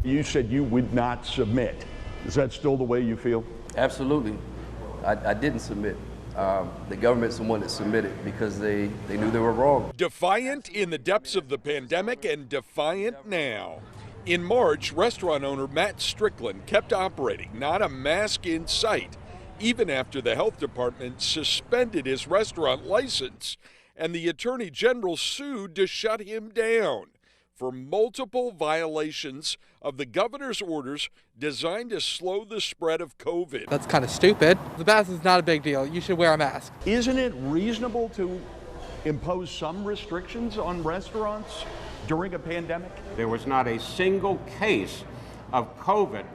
You said you would not submit. Is that still the way you feel? Absolutely. I didn't submit. The government's the one that submitted because they knew they were wrong. Defiant in the depths of the pandemic and defiant now. In March, restaurant owner Matt Strickland kept operating, not a mask in sight, even after the health department suspended his restaurant license and the attorney general sued to shut him down for multiple violations of the governor's orders designed to slow the spread of COVID. That's kind of stupid. The mask is not a big deal. You should wear a mask. Isn't it reasonable to impose some restrictions on restaurants during a pandemic? There was not a single case of COVID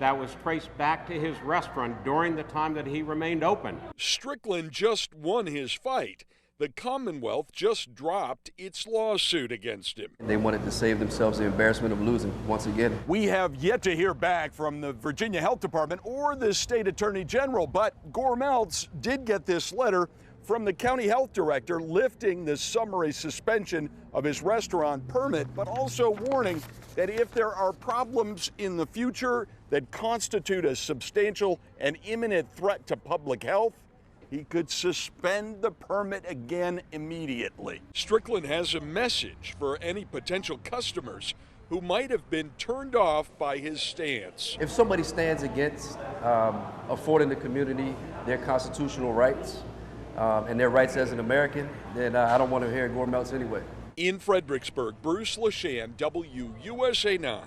that was traced back to his restaurant during the time that he remained open. Strickland just won his fight. The Commonwealth just dropped its lawsuit against him. They wanted to save themselves the embarrassment of losing once again. We have yet to hear back from the Virginia Health Department or the state attorney general, but Gore Meltz did get this letter from the county health director lifting the summary suspension of his restaurant permit, but also warning that if there are problems in the future that constitute a substantial and imminent threat to public health, he could suspend the permit again immediately. Strickland has a message for any potential customers who might have been turned off by his stance. If somebody stands against affording the community their constitutional rights and their rights as an American, then I don't want to hear Gore Meltz anyway. In Fredericksburg, Bruce LaShan, WUSA 9.